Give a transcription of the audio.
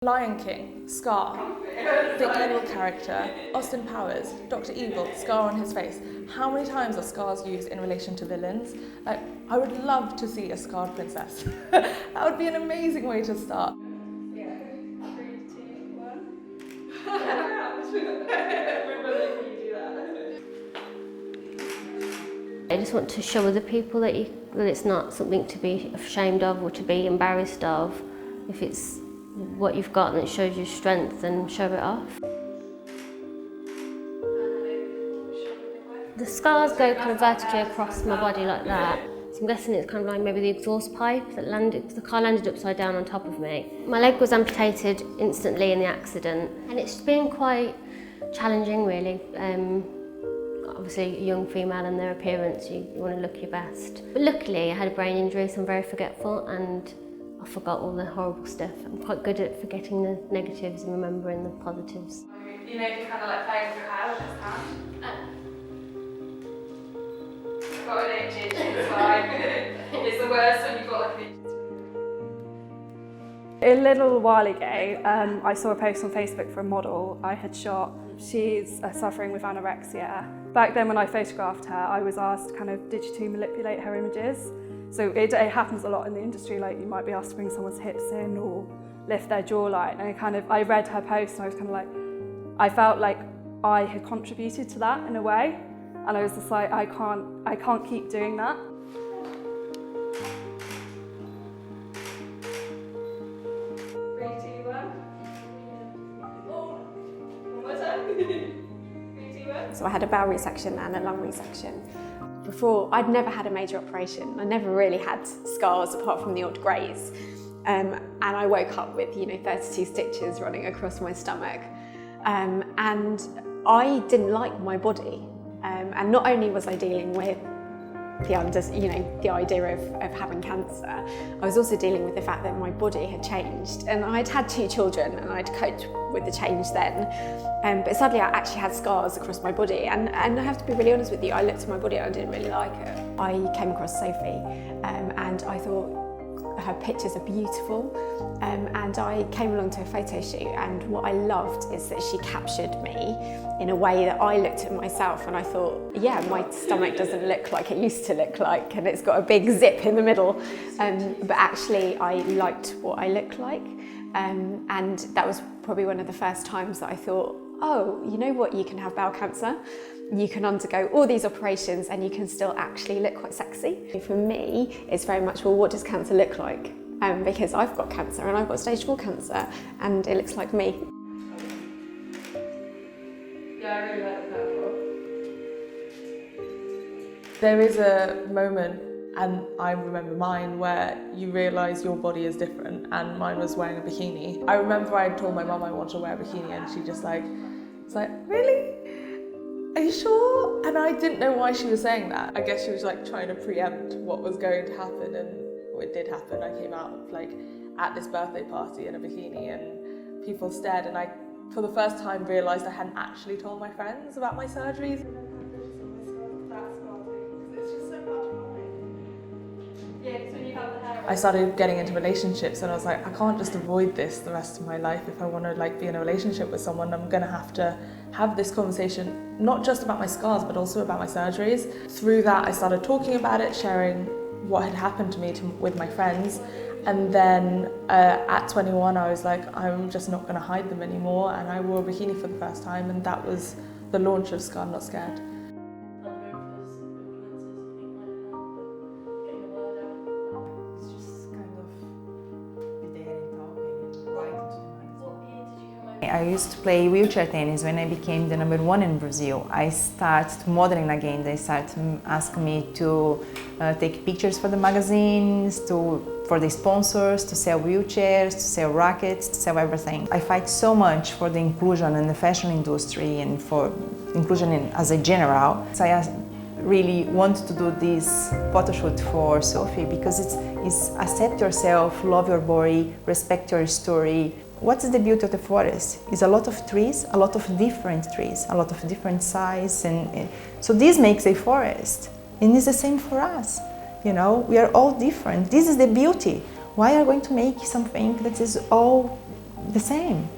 Lion King, Scar, big evil character, Austin Powers, Dr. Evil, scar on his face. How many times are scars used in relation to villains? Like, I would love to see a scarred princess. That would be an amazing way to start. Yeah, 3, 2, 1. I just want to show other people that it's not something to be ashamed of or to be embarrassed of. If it's what you've got and it shows you strength, then show it off. The scars go kind of vertically across my body like that. So I'm guessing it's kind of like maybe the exhaust pipe that the car landed upside down on top of me. My leg was amputated instantly in the accident, and it's been quite challenging really. Obviously a young female and their appearance, you want to look your best. But luckily I had a brain injury, so I'm very forgetful and I forgot all the horrible stuff. I'm quite good at forgetting the negatives and remembering the positives. You know, if you're kind of like playing with your hair with this hand. You've got an itch, it's fine. It's the worst when you've got like an itch. A little while ago, I saw a post on Facebook for a model I had shot. She's suffering with anorexia. Back then when I photographed her, I was asked to kind of digitally manipulate her images. So it happens a lot in the industry, like you might be asked to bring someone's hips in or lift their jawline. And I read her post and I was kind of like, I felt like I had contributed to that in a way. And I was just like, I can't keep doing that. 3, 2, 1. Oh, one more time. 3, 2, 1. So I had a bowel resection and a lung resection. Before, I'd never had a major operation. I never really had scars apart from the odd graze. And I woke up with, 32 stitches running across my stomach. And I didn't like my body. And not only was I dealing with the idea of having cancer, I was also dealing with the fact that my body had changed. And I'd had 2 children and I'd coped with the change then. But suddenly I actually had scars across my body. And I have to be really honest with you, I looked at my body and I didn't really like it. I came across Sophie and I thought her pictures are beautiful. And I came along to a photo shoot, and what I loved is that she captured me in a way that I looked at myself and I thought, yeah, my stomach doesn't look like it used to look like, and it's got a big zip in the middle. But actually I liked what I looked like. And that was probably one of the first times that I thought, oh, you know what, you can have bowel cancer, you can undergo all these operations and you can still actually look quite sexy. For me, it's very much, well, what does cancer look like? Because I've got cancer and I've got stage 4 cancer and it looks like me. Yeah, I really like the purple. There is a moment, and I remember mine, where you realise your body is different, and mine was wearing a bikini. I remember I told my mum I wanted to wear a bikini and she just was like, really? Are you sure? And I didn't know why she was saying that. I guess she was like trying to preempt what was going to happen, and it did happen. I came out at this birthday party in a bikini and people stared, and I, for the first time, realised I hadn't actually told my friends about my surgeries. I started getting into relationships and I was like, I can't just avoid this the rest of my life. If I want to be in a relationship with someone, I'm going to have to have this conversation, not just about my scars, but also about my surgeries. Through that, I started talking about it, sharing what had happened to me with my friends. And then at 21, I was like, I'm just not going to hide them anymore. And I wore a bikini for the first time, and that was the launch of Scarred Not Scared. I used to play wheelchair tennis when I became the #1 in Brazil. I started modeling again. They started asking me to take pictures for the magazines, for the sponsors, to sell wheelchairs, to sell rackets, to sell everything. I fight so much for the inclusion in the fashion industry and for inclusion as a general. So I really want to do this photo shoot for Sophie because it's accept yourself, love your body, respect your story. What's the beauty of the forest? It's a lot of trees, a lot of different trees, a lot of different size, and so this makes a forest. And it's the same for us. We are all different. This is the beauty. Why are we going to make something that is all the same.